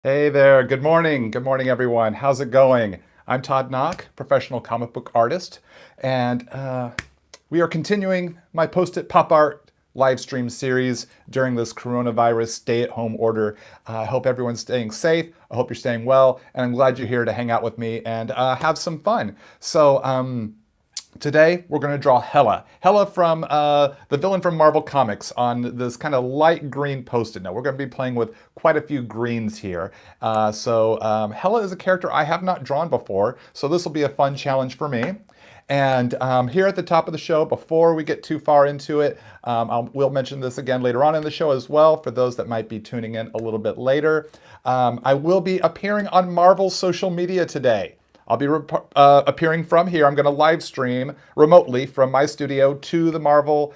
Hey there, good morning. Good morning, everyone. How's it going? I'm Todd Nauck, professional comic book artist, and we are continuing my Post-it Pop Art live stream series during this coronavirus stay-at-home order. I hope everyone's staying safe. I hope you're staying well, and I'm glad you're here to hang out with me and have some fun. Today, we're going to draw Hela. Hela from the villain from Marvel Comics on this kind of light green post-it note. We're going to be playing with quite a few greens here. Hela is a character I have not drawn before, so this will be a fun challenge for me. And here at the top of the show, before we get too far into it, we'll mention this again later on in the show as well for those that might be tuning in a little bit later. I will be appearing on Marvel's social media today. I'll be appearing from here. I'm going to live stream remotely from my studio to the Marvel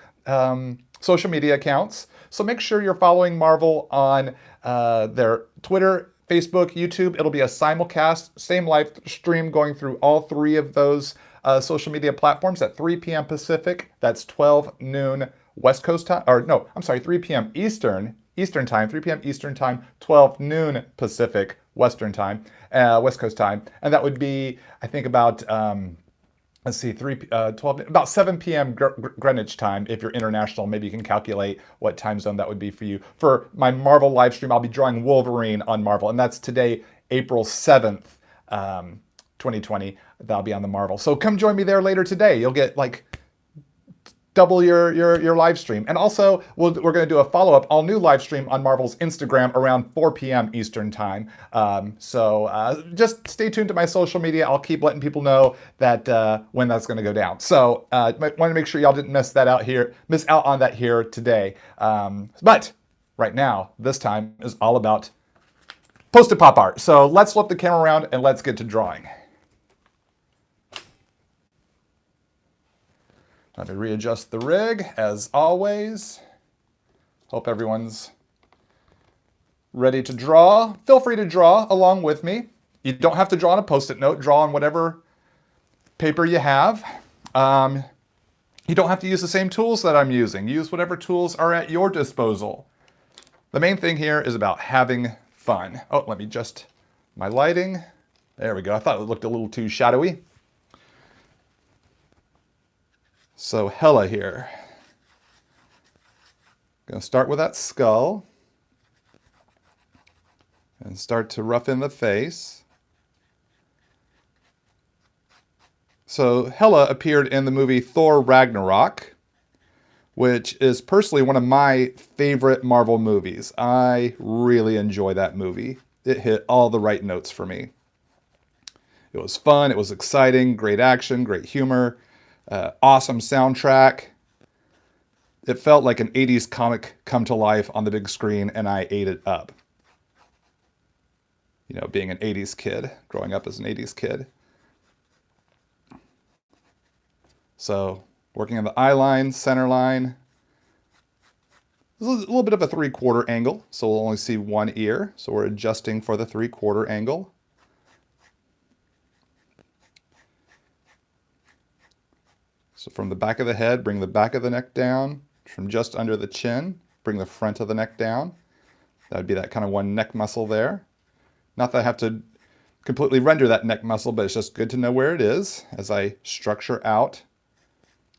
social media accounts. So make sure you're following Marvel on their Twitter, Facebook, YouTube. It'll be a simulcast, same live stream going through all three of those social media platforms at 3 p.m. Pacific. That's 12 noon West Coast time, or no, I'm sorry, 3 p.m. Eastern time, 3 p.m. Eastern time, 12 noon Pacific Western time, West Coast time, and that would be, I think, about let's see, 12, about 7 p.m. Greenwich time. If you're international, maybe you can calculate what time zone that would be for you. For my Marvel live stream, I'll be drawing Wolverine on Marvel, and that's today, April 7th, 2020. That'll be on the Marvel. So come join me there later today. You'll get like double your live stream. And also, we're going to do a follow-up, all-new live stream on Marvel's Instagram around 4 p.m. Eastern Time. Just stay tuned to my social media. I'll keep letting people know that when that's going to go down. So want to make sure y'all didn't miss out on that here today. But right now, this time is all about Post-it Pop Art. So let's flip the camera around and let's get to drawing. Let me readjust the rig, as always. Hope everyone's ready to draw. Feel free to draw along with me. You don't have to draw on a Post-it note. Draw on whatever paper you have. You don't have to use the same tools that I'm using. Use whatever tools are at your disposal. The main thing here is about having fun. Oh, let me adjust my lighting. There we go. I thought it looked a little too shadowy. So Hela here. Gonna start with that skull and start to roughen the face. So Hela appeared in the movie Thor Ragnarok, which is personally one of my favorite Marvel movies. I really enjoy that movie. It hit all the right notes for me. It was fun, it was exciting, great action, great humor. Awesome soundtrack. It felt like an 80s comic come to life on the big screen, and I ate it up. You know, being an 80s kid, growing up as an 80s kid. So, working on the eye line, center line. This is a little bit of a 3/4 angle, so we'll only see one ear. So we're adjusting for the 3/4 angle. So from the back of the head, bring the back of the neck down. From just under the chin, bring the front of the neck down. That would be that kind of one neck muscle there. Not that I have to completely render that neck muscle, but it's just good to know where it is as I structure out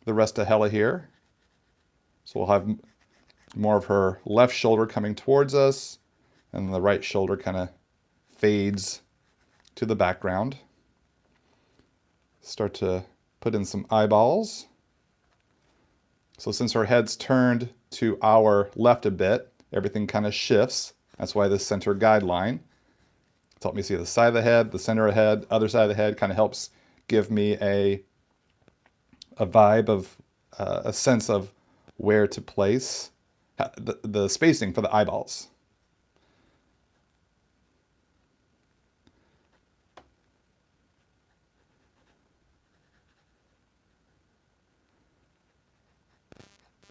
the rest of Hela here. So we'll have more of her left shoulder coming towards us, and the right shoulder kind of fades to the background. Start to put in some eyeballs. So since her head's turned to our left a bit, everything kind of shifts. That's why this center guideline. It's helped me see the side of the head, the center of the head, other side of the head, kind of helps give me a vibe of, a sense of where to place the spacing for the eyeballs.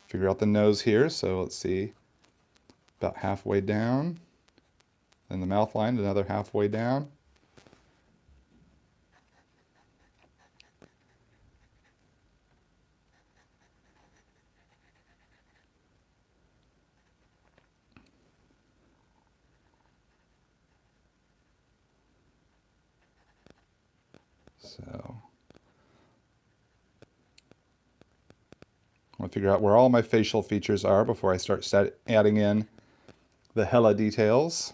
Figure out the nose here, so let's see, about halfway down. Then the mouth line, another halfway down. So I want to figure out where all my facial features are before I start adding in the Hela details.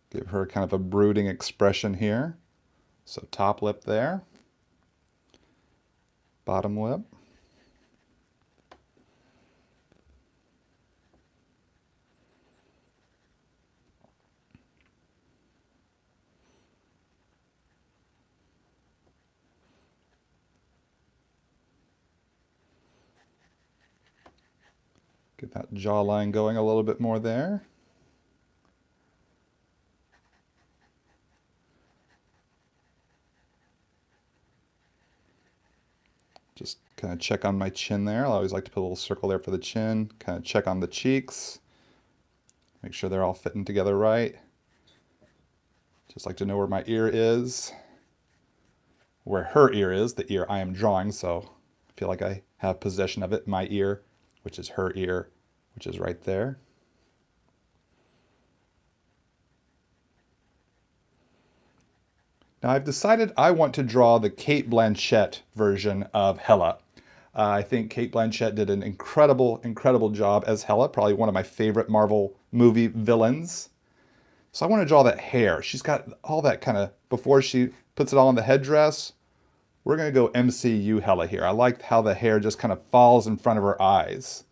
Give her kind of a brooding expression here. So top lip there, bottom lip. Get that jawline going a little bit more there. Just kind of check on my chin there. I always like to put a little circle there for the chin. Kind of check on the cheeks. Make sure they're all fitting together right. Just like to know where my ear is. Where her ear is, the ear I am drawing, so I feel like I have possession of it. My ear, which is her ear, which is right there. Now I've decided I want to draw the Cate Blanchett version of Hela. I think Cate Blanchett did an incredible, incredible job as Hela, probably one of my favorite Marvel movie villains. So I want to draw that hair. She's got all that kind of, before she puts it all on the headdress, we're going to go MCU Hela here. I like how the hair just kind of falls in front of her eyes.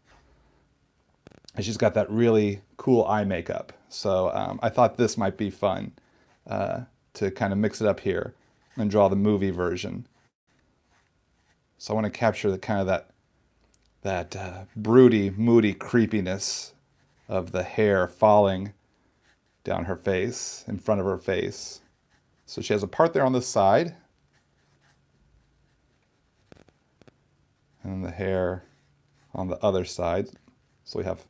And she's got that really cool eye makeup. So I thought this might be fun to kind of mix it up here and draw the movie version. So I want to capture the kind of that broody, moody creepiness of the hair falling down her face, in front of her face. So she has a part there on the side. And the hair on the other side. So we have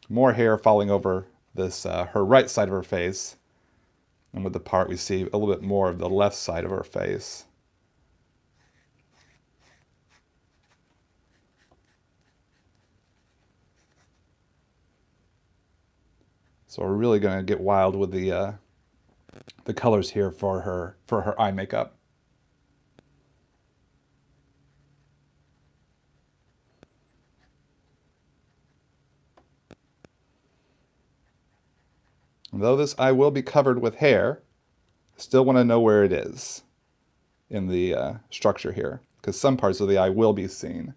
more hair falling over this her right side of her face. And with the part we see a little bit more of the left side of her face. So we're really going to get wild with the colors here for her eye makeup. And though this eye will be covered with hair, I still want to know where it is in the structure here, because some parts of the eye will be seen.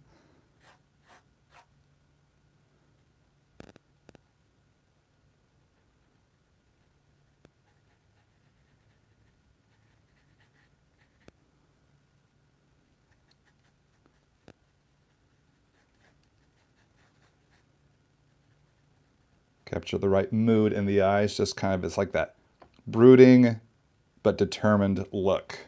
Capture the right mood in the eyes, just kind of, it's like that brooding but determined look.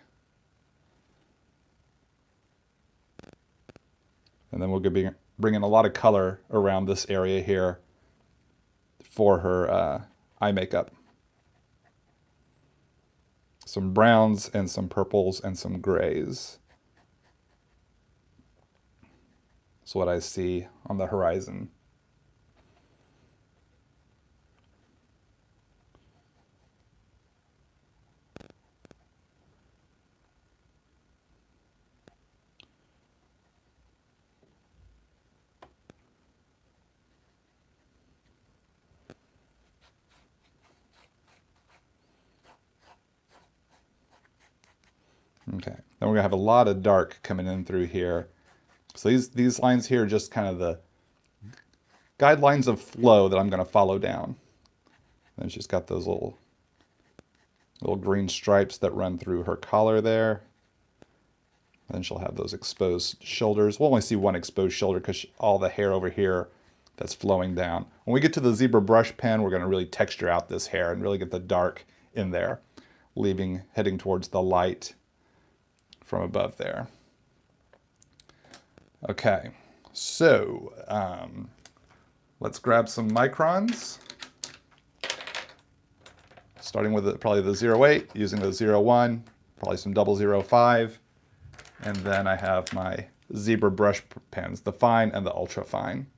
And then we'll be bringing a lot of color around this area here for her eye makeup. Some browns and some purples and some grays. That's what I see on the horizon. Okay, then we're going to have a lot of dark coming in through here. So these lines here are just kind of the guidelines of flow that I'm going to follow down. And she's got those little green stripes that run through her collar there. And then she'll have those exposed shoulders. We'll only see one exposed shoulder because all the hair over here that's flowing down. When we get to the zebra brush pen, we're going to really texture out this hair and really get the dark in there, heading towards the light from above there. Okay, so let's grab some microns. Starting with probably the 08, using the 01, probably some 005. And then I have my zebra brush pens, the fine and the ultra fine.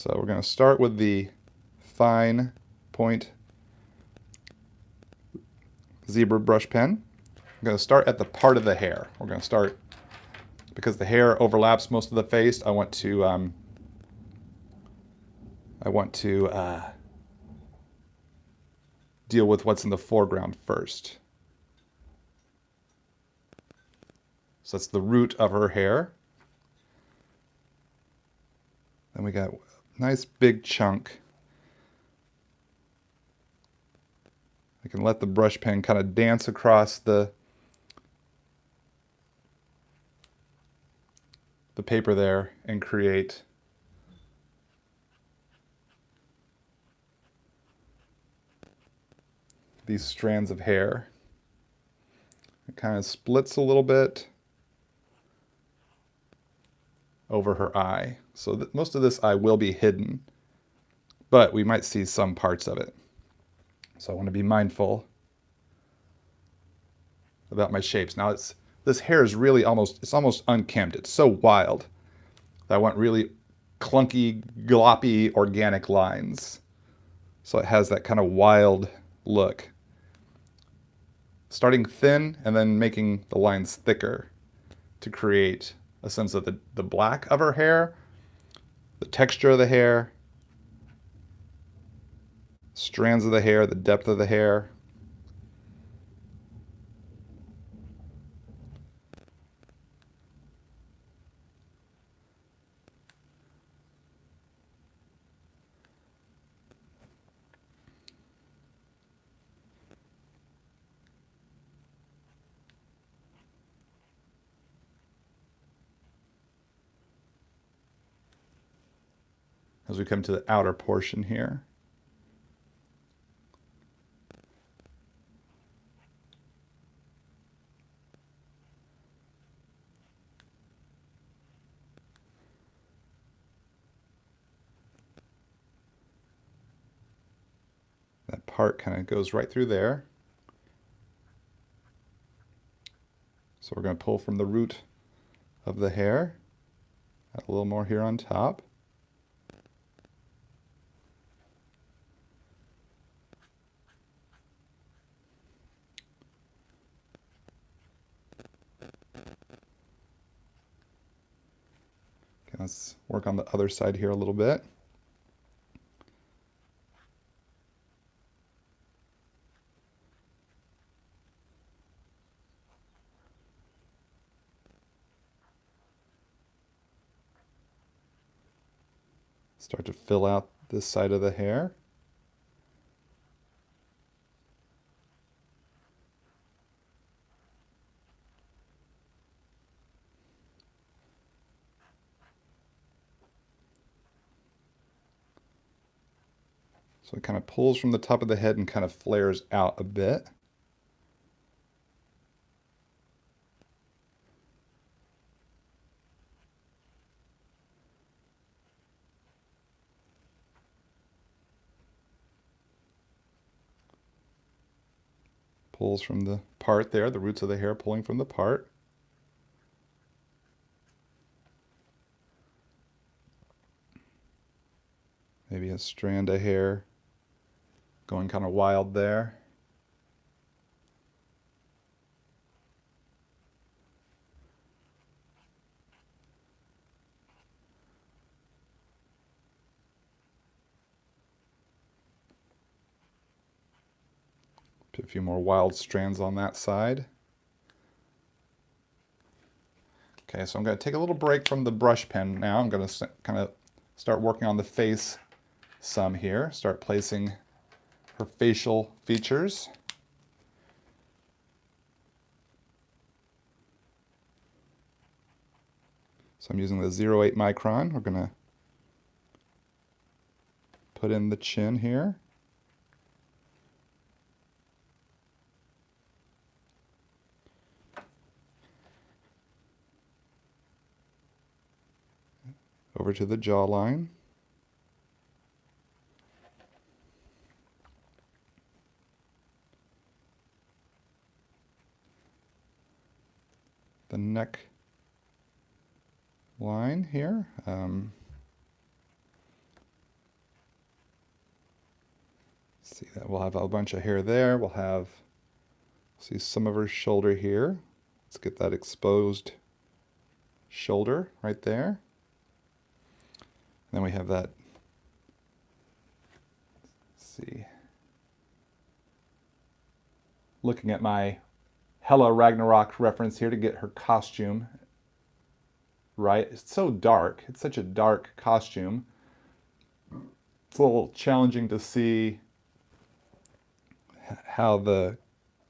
So we're going to start with the fine point zebra brush pen. I'm going to start at the part of the hair. We're going to start, because the hair overlaps most of the face, I want to deal with what's in the foreground first. So that's the root of her hair. Then we got a nice big chunk. I can let the brush pen kind of dance across the paper there and create these strands of hair. It kind of splits a little bit over her eye. So most of this eye will be hidden, but we might see some parts of it. So I want to be mindful about my shapes. Now this hair is really almost unkempt. It's so wild that I want really clunky, gloppy, organic lines. So it has that kind of wild look. Starting thin and then making the lines thicker to create a sense of the black of her hair, the texture of the hair, strands of the hair, the depth of the hair. As we come to the outer portion here. That part kind of goes right through there. So we're going to pull from the root of the hair. Add a little more here on top. Okay, let's work on the other side here a little bit. Start to fill out this side of the hair. So it kind of pulls from the top of the head and kind of flares out a bit. Pulls from the part there, the roots of the hair pulling from the part. Maybe a strand of hair going kind of wild there. Put a few more wild strands on that side. Okay, so I'm going to take a little break from the brush pen now. I'm going to kind of start working on the face some here. Start placing her facial features. So I'm using the 0.8 micron. We're going to put in the chin here. Over to the jawline. The neck line here. See that we'll have a bunch of hair there. We'll have, see some of her shoulder here. Let's get that exposed shoulder right there. And then we have that, let's see, looking at my Hela Ragnarok reference here to get her costume right. It's so dark. It's such a dark costume. It's a little challenging to see how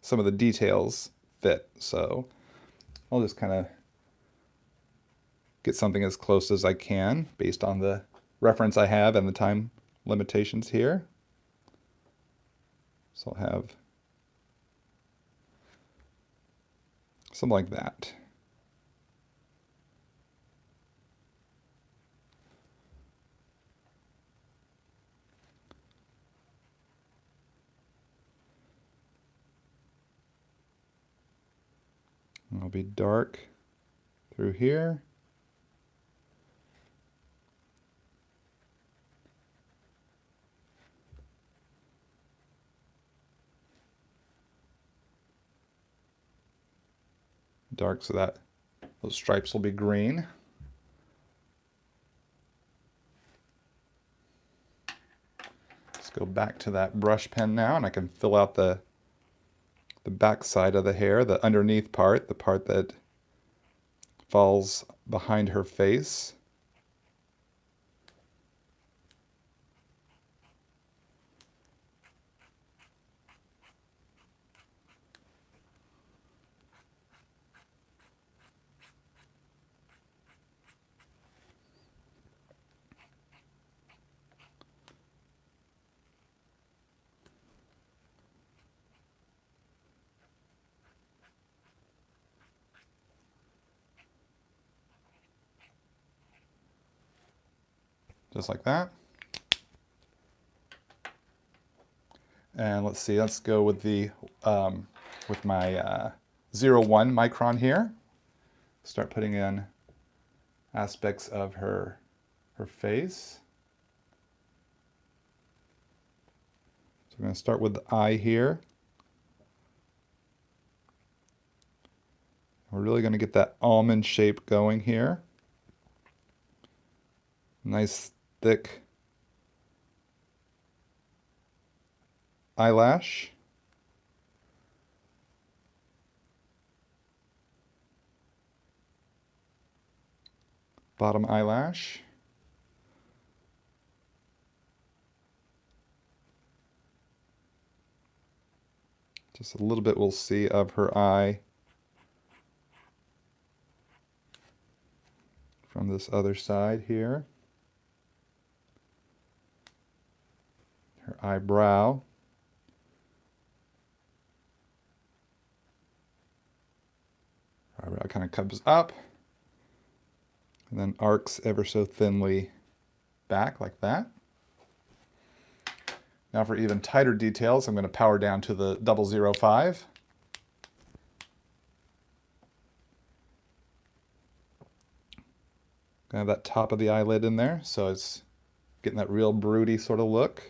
some of the details fit. So I'll just kind of get something as close as I can based on the reference I have and the time limitations here. So I'll have something like that. And it'll be dark through here. Dark so that those stripes will be green. Let's go back to that brush pen now, and I can fill out the back side of the hair, the underneath part, the part that falls behind her face. Just like that. And let's see, let's go with the with my 0.1 micron here. Start putting in aspects of her face. So I'm going to start with the eye here. We're really going to get that almond shape going here. Nice thick eyelash. Bottom eyelash. Just a little bit we'll see of her eye from this other side here. Her eyebrow. Her eyebrow kind of comes up and then arcs ever so thinly back like that. Now for even tighter details, I'm going to power down to the 005. Gonna have that top of the eyelid in there, so it's getting that real broody sort of look.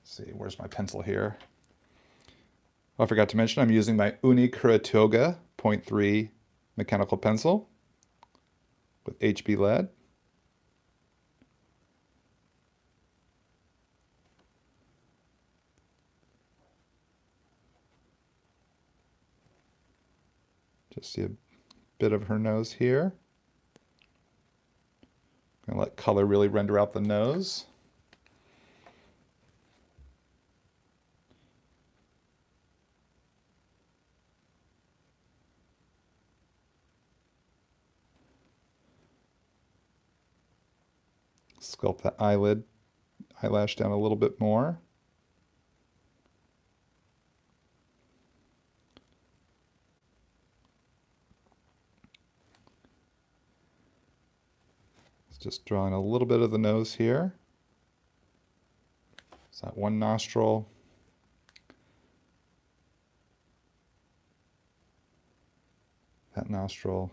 Let's see, where's my pencil here? Oh, I forgot to mention I'm using my Uni Kuratoga 0.3 mechanical pencil with HB lead. Just see a bit of her nose here. I'm going to let color really render out the nose. Sculpt that eyelash down a little bit more. Just drawing a little bit of the nose here. It's that one nostril. That nostril,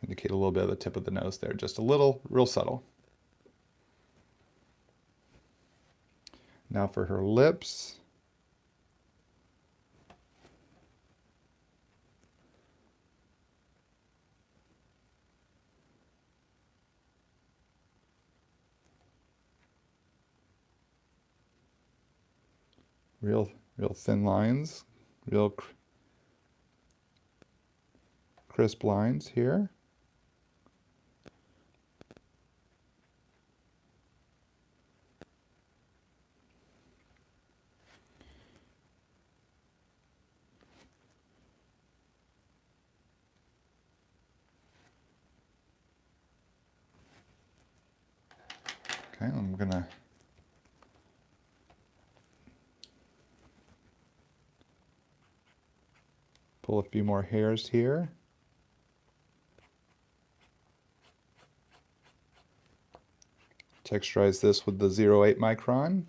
indicate a little bit of the tip of the nose there, just a little, real subtle. Now for her lips. Real thin lines, real crisp lines here. Okay, I'm gonna pull a few more hairs here. Texturize this with the 0.8 micron.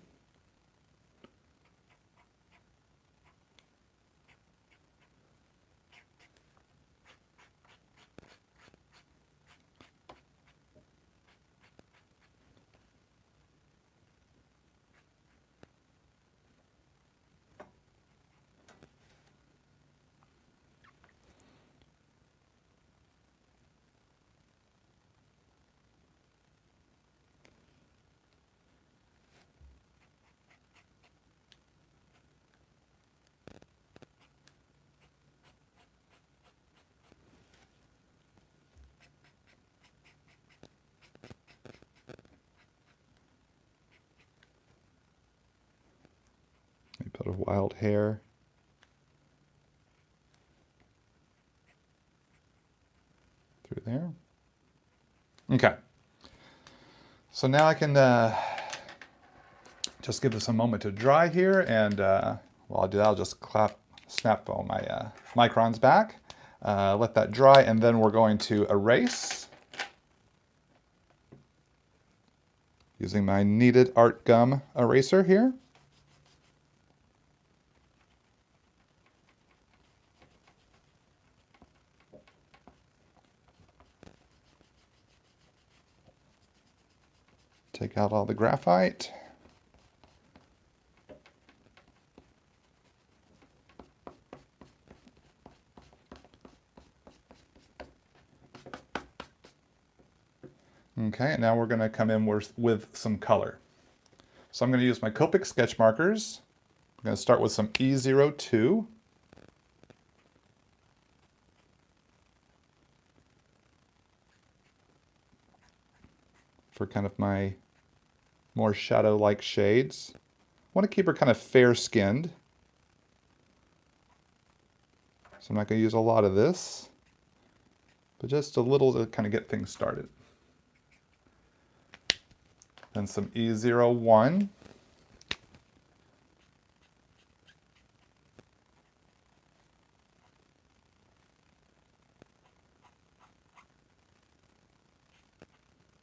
A bit of wild hair. Through there. Okay. So now I can just give this a moment to dry here, and while I do that, I'll just snap all my microns back, let that dry, and then we're going to erase using my kneaded art gum eraser here. Take out all the graphite. Okay, and now we're going to come in with some color. So I'm going to use my Copic sketch markers. I'm going to start with some E02. For kind of my more shadow-like shades. I want to keep her kind of fair-skinned. So I'm not going to use a lot of this, but just a little to kind of get things started. Then some E01.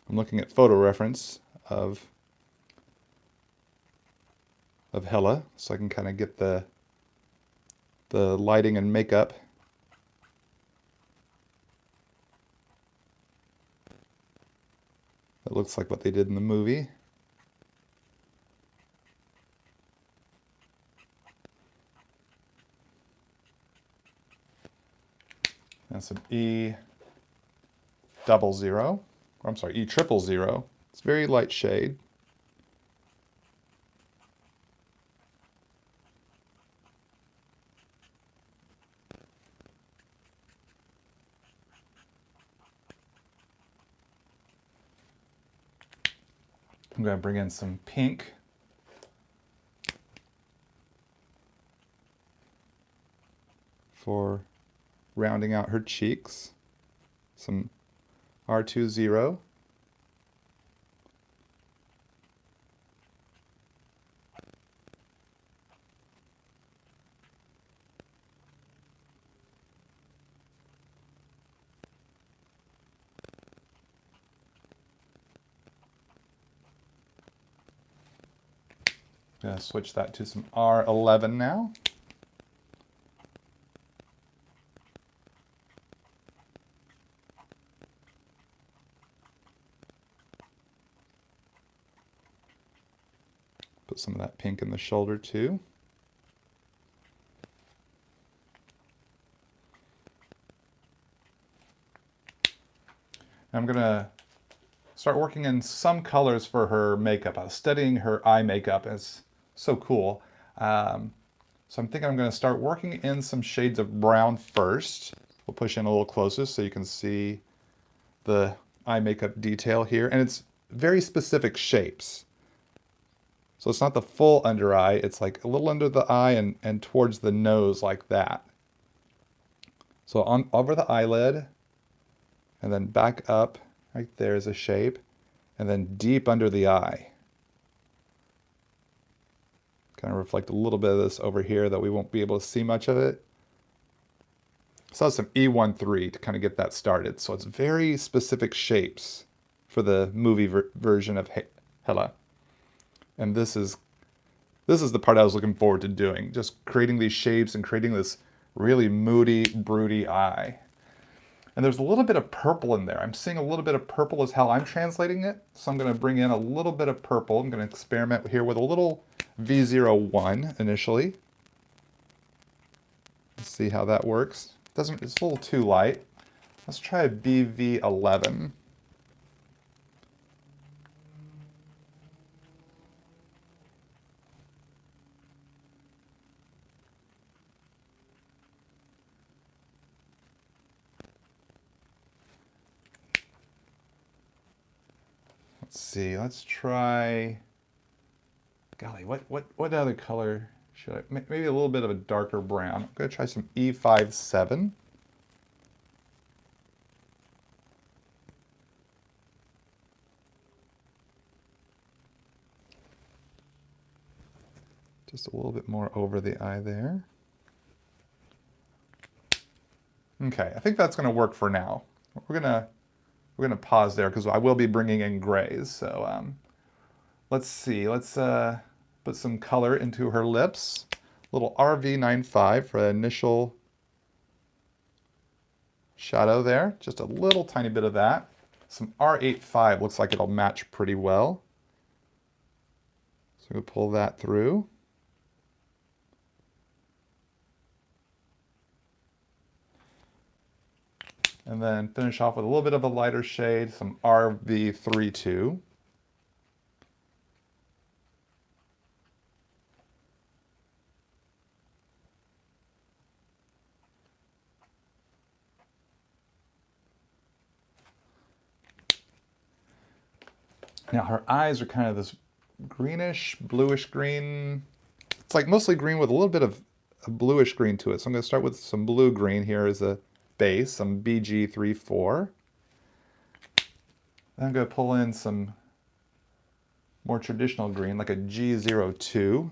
I'm looking at photo reference of Hela, so I can kind of get the lighting and makeup. That looks like what they did in the movie. And some E00, or I'm sorry, E000. It's a very light shade. I'm going to bring in some pink. For rounding out her cheeks. Some R20. I'm going to switch that to some R11 now. put some of that pink in the shoulder too. I'm gonna start working in some colors for her makeup. I was studying her eye makeup. It's so cool. So I'm thinking I'm going to start working in some shades of brown first. We'll push in a little closer so you can see the eye makeup detail here. And it's very specific shapes. So it's not the full under eye. It's like a little under the eye and towards the nose like that. So on over the eyelid and then back up. Right there is a shape. And then deep under the eye. Kind of reflect a little bit of this over here that we won't be able to see much of it. So some E13 to kind of get that started. So it's very specific shapes for the movie version of Hela. And this is the part I was looking forward to doing. Just creating these shapes and creating this really moody, broody eye. And there's a little bit of purple in there. I'm seeing a little bit of purple is how I'm translating it. So I'm going to bring in a little bit of purple. I'm going to experiment here with a little V01 initially. Let's see how that works. It's a little too light. Let's try a BV11. Let's see, let's try, golly, what other color should I, maybe a little bit of a darker brown. I'm going to try some E57. Just a little bit more over the eye there. Okay, I think that's going to work for now. We're gonna pause there because I will be bringing in grays. So let's see. Let's put some color into her lips. A little RV95 for an initial shadow there. Just a little tiny bit of that. Some R85 looks like it'll match pretty well. So we'll pull that through. And then finish off with a little bit of a lighter shade, some RV32. Now her eyes are kind of this greenish, bluish green. It's like mostly green with a little bit of a bluish green to it. So I'm going to start with some blue green here as a base, some BG34. Then I'm going to pull in some more traditional green, like a G02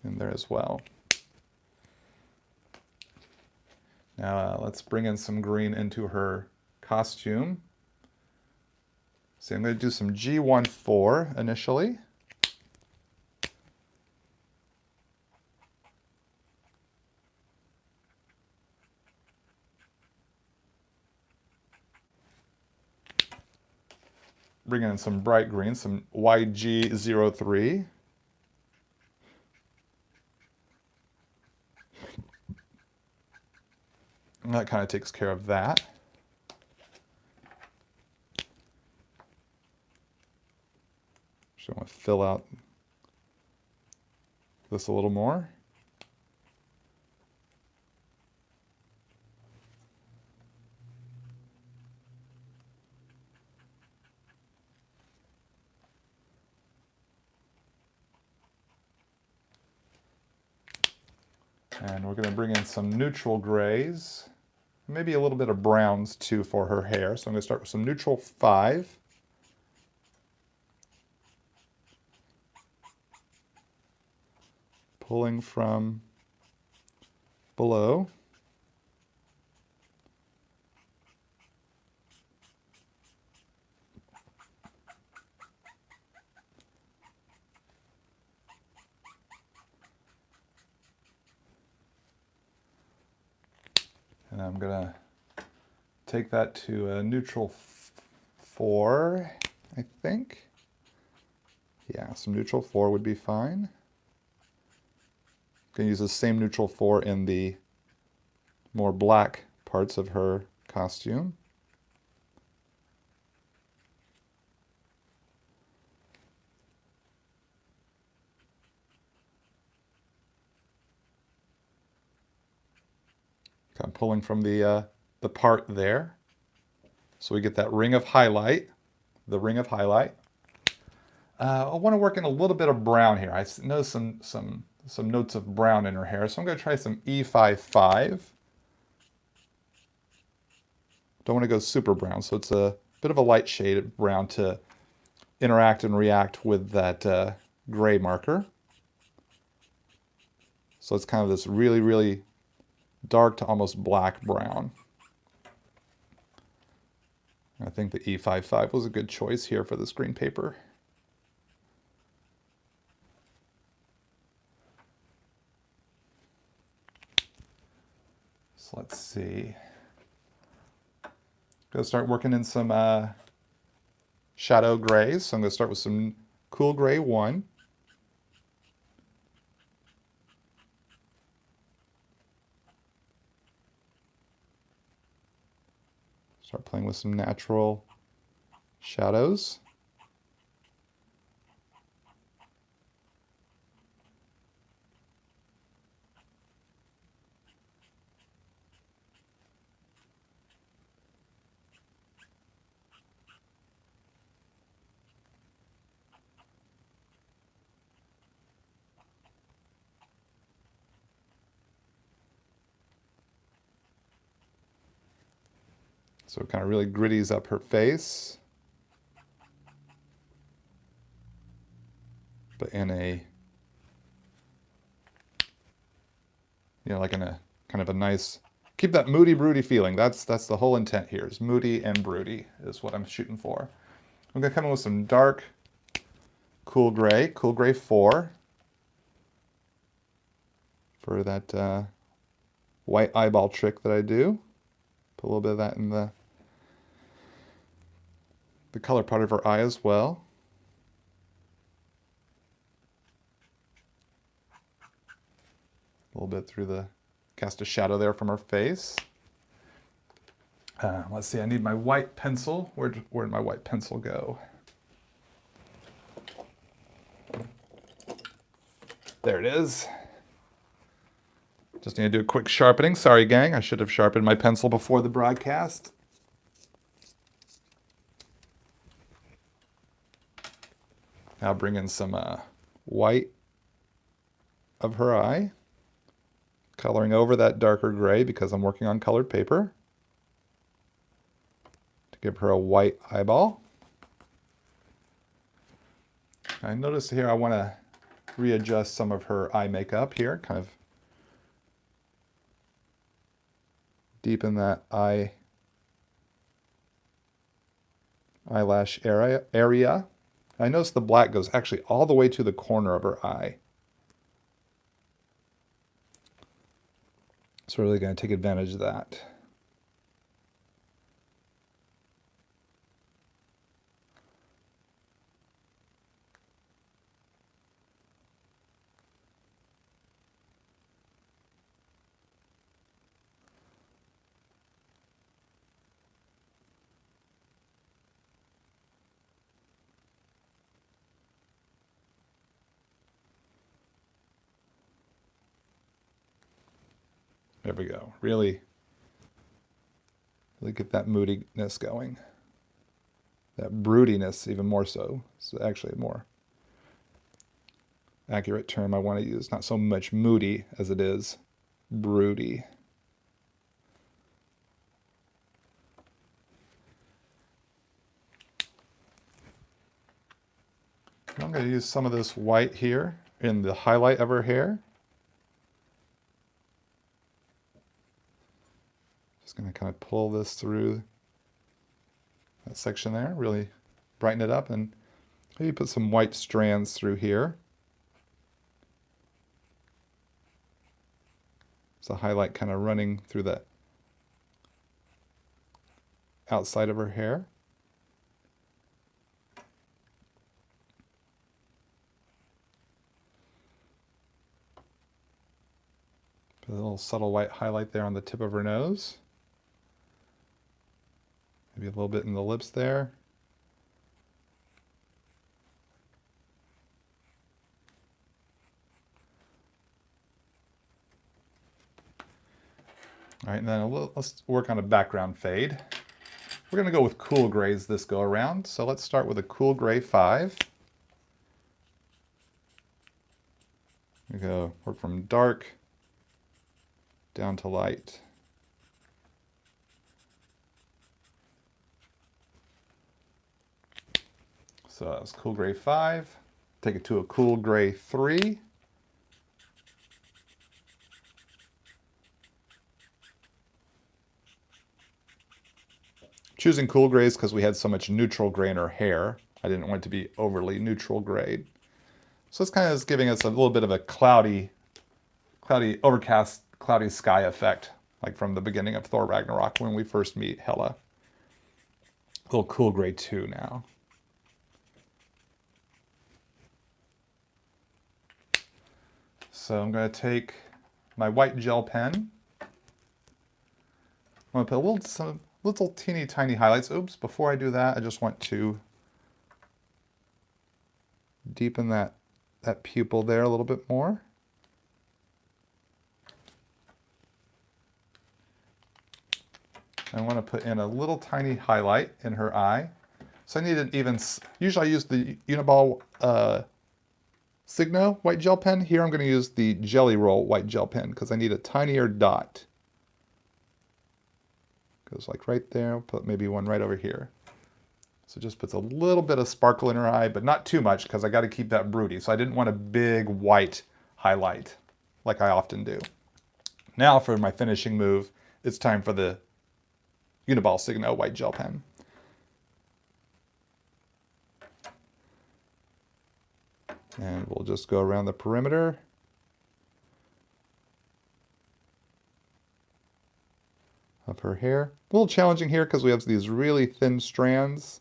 in there as well. Now let's bring in some green into her costume. So I'm going to do some G14 initially. Bring in some bright green, some YG03. And that kind of takes care of that. Just want to fill out this a little more. And we're going to bring in some neutral grays, maybe a little bit of browns too for her hair. So I'm going to start with some neutral 5. Pulling from below. And I'm going to take that to a neutral 4 I think. Yeah, some neutral 4 would be fine. Going to use the same neutral 4 in the more black parts of her costume. I'm pulling from the part there. So we get that ring of highlight, the ring of highlight. I want to work in a little bit of brown here. I know some notes of brown in her hair, so I'm going to try some E55. Don't want to go super brown, so it's a bit of a light shade of brown to interact and react with that gray marker. So it's kind of this really, really dark to almost black brown. I think the E55 was a good choice here for this green paper. So let's see. Gonna start working in some shadow grays. So I'm gonna start with some cool gray 1. Start playing with some natural shadows. So it kind of really gritties up her face. But in a, like in a kind of a nice, keep that moody, broody feeling. That's the whole intent here, is moody and broody is what I'm shooting for. I'm gonna come in with some dark, cool gray 4 for that white eyeball trick that I do. Put a little bit of that in the color part of her eye as well. A little bit through the, cast a shadow there from her face. Let's see, I need my white pencil. Where'd my white pencil go? There it is. Just need to do a quick sharpening. Sorry, gang, I should have sharpened my pencil before the broadcast. Now bring in some white of her eye, coloring over that darker gray because I'm working on colored paper to give her a white eyeball. I notice here I want to readjust some of her eye makeup here, kind of deepen that eyelash area. I notice the black goes actually all the way to the corner of her eye. So we're really going to take advantage of that. There we go. Really get that moodiness going. That broodiness even more so. It's actually a more accurate term I want to use. Not so much moody as it is broody. I'm going to use some of this white here in the highlight of her hair. Just going to kind of pull this through that section there, really brighten it up, and maybe put some white strands through here. So highlight kind of running through the outside of her hair. Put a little subtle white highlight there on the tip of her nose. Maybe a little bit in the lips there. All right, and then let's work on a background fade. We're going to go with cool grays this go around. So let's start with a cool gray 5. We go work from dark down to light. So that's cool gray 5. Take it to a cool gray 3. Choosing cool grays because we had so much neutral gray in her hair. I didn't want it to be overly neutral grayed. So it's kind of giving us a little bit of a cloudy, overcast, cloudy sky effect, like from the beginning of Thor Ragnarok when we first meet Hela. A little cool gray 2 now. So I'm going to take my white gel pen. I'm going to put some little teeny tiny highlights. Oops, before I do that, I just want to deepen that pupil there a little bit more. I want to put in a little tiny highlight in her eye. So I need an even, usually I use the Uniball Signo White Gel Pen. Here I'm going to use the Jelly Roll White Gel Pen because I need a tinier dot. Goes like right there. I'll put maybe one right over here. So it just puts a little bit of sparkle in her eye, but not too much because I got to keep that broody. So I didn't want a big white highlight like I often do. Now for my finishing move, it's time for the Uniball Signo White Gel Pen. And we'll just go around the perimeter. Of her hair. A little challenging here because we have these really thin strands.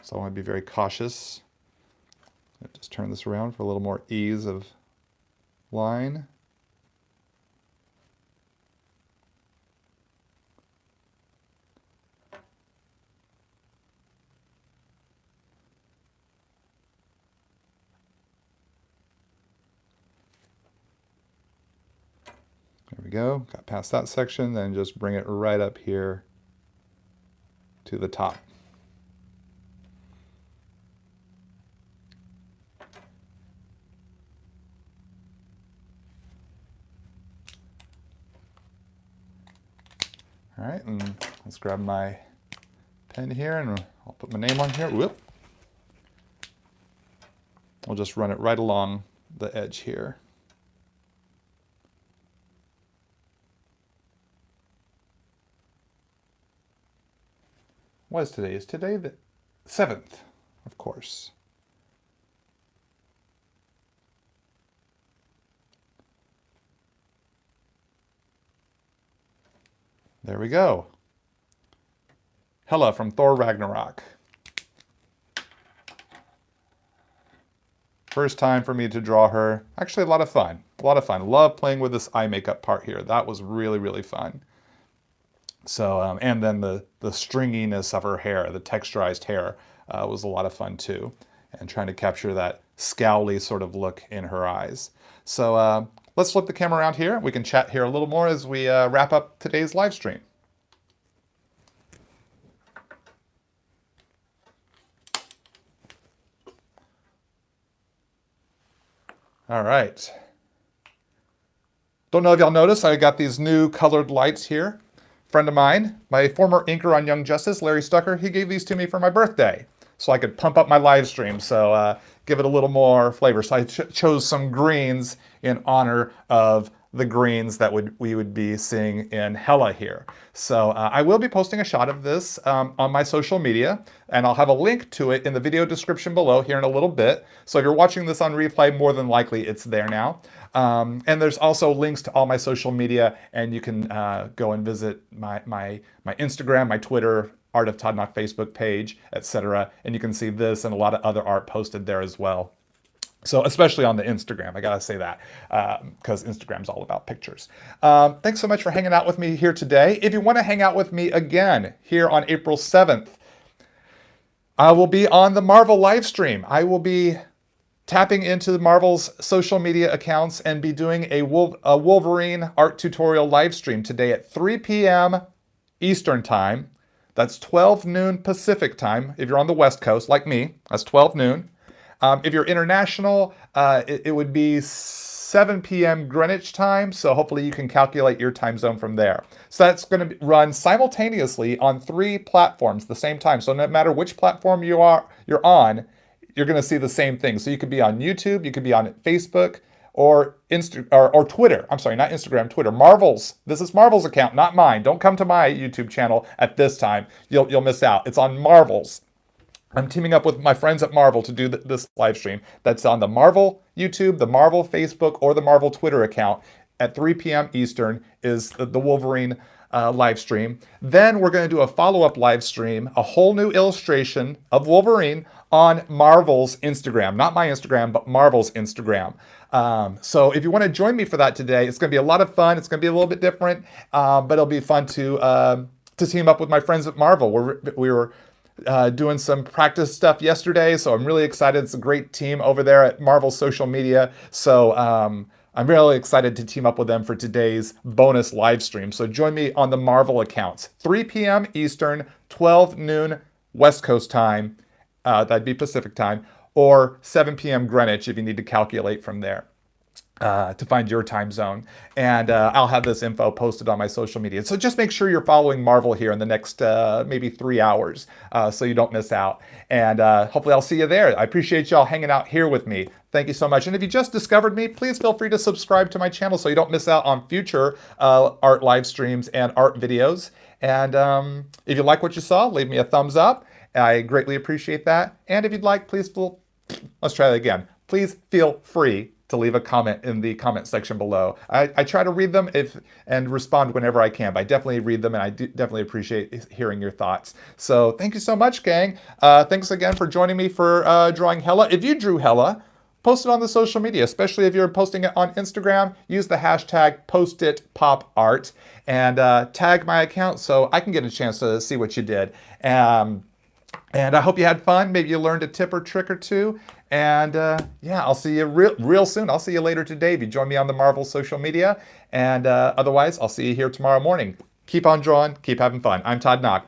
So I want to be very cautious. Just turn this around for a little more ease of line. There we go. Got past that section, then just bring it right up here to the top. All right, and let's grab my pen here and I'll put my name on here. Whoop. I'll just run it right along the edge here. What is today? Is today the 7th, of course. There we go. Hela from Thor Ragnarok. First time for me to draw her. Actually, a lot of fun. A lot of fun. Love playing with this eye makeup part here. That was really, really fun. So, and then the stringiness of her hair, the texturized hair, was a lot of fun too. And trying to capture that scowly sort of look in her eyes. So let's flip the camera around here. We can chat here a little more as we wrap up today's live stream. All right. Don't know if y'all noticed, I got these new colored lights here. Friend of mine, my former inker on Young Justice, Larry Stucker, he gave these to me for my birthday so I could pump up my live stream, so give it a little more flavor. So I chose some greens in honor of the greens that we would be seeing in Hela here. So I will be posting a shot of this on my social media, and I'll have a link to it in the video description below here in a little bit. So if you're watching this on replay, more than likely it's there now. And there's also links to all my social media, and you can go and visit my Instagram, my Twitter, Art of Todd Nauck Facebook page, etc. And you can see this and a lot of other art posted there as well. So especially on the Instagram, I gotta say that, because Instagram's all about pictures. Thanks so much for hanging out with me here today. If you want to hang out with me again here on April 7th, I will be on the Marvel live stream. I will be tapping into the Marvel's social media accounts and be doing a Wolverine art tutorial live stream today at 3 p.m. Eastern Time. That's 12 noon Pacific Time. If you're on the West Coast, like me, that's 12 noon. If you're international, it would be 7 p.m. Greenwich time, so hopefully you can calculate your time zone from there. So that's going to run simultaneously on 3 platforms at the same time. So no matter which platform you're on, you're going to see the same thing. So you could be on YouTube, you could be on Facebook, or Twitter. I'm sorry, not Instagram, Twitter. This is Marvel's account, not mine. Don't come to my YouTube channel at this time. You'll miss out. It's on Marvel's. I'm teaming up with my friends at Marvel to do this live stream. That's on the Marvel YouTube, the Marvel Facebook, or the Marvel Twitter account at 3 p.m. Eastern is the Wolverine live stream. Then we're going to do a follow-up live stream, a whole new illustration of Wolverine on Marvel's Instagram. Not my Instagram, but Marvel's Instagram. So if you want to join me for that today, it's going to be a lot of fun. It's going to be a little bit different, but it'll be fun to team up with my friends at Marvel. We were doing some practice stuff yesterday, so I'm really excited. It's a great team over there at Marvel social media. So I'm really excited to team up with them for today's bonus live stream. So join me on the Marvel accounts, 3 p.m. Eastern, 12 noon West Coast time, that'd be Pacific time, or 7 p.m. Greenwich if you need to calculate from there. To find your time zone. And I'll have this info posted on my social media. So just make sure you're following Marvel here in the next maybe 3 hours so you don't miss out. And hopefully I'll see you there. I appreciate y'all hanging out here with me. Thank you so much. And if you just discovered me, please feel free to subscribe to my channel so you don't miss out on future art live streams and art videos. And if you like what you saw, leave me a thumbs up. I greatly appreciate that. And if you'd like, let's try that again. Please feel free to leave a comment in the comment section below. I try to read them and respond whenever I can, but I definitely read them and I definitely appreciate hearing your thoughts. So thank you so much, gang. Thanks again for joining me for drawing Hela. If you drew Hela, post it on the social media, especially if you're posting it on Instagram. Use the hashtag #PostItPopArt and tag my account so I can get a chance to see what you did. And I hope you had fun. Maybe you learned a tip or trick or two. And yeah, I'll see you real soon. I'll see you later today if you join me on the Marvel social media. And otherwise, I'll see you here tomorrow morning. Keep on drawing. Keep having fun. I'm Todd Nauck.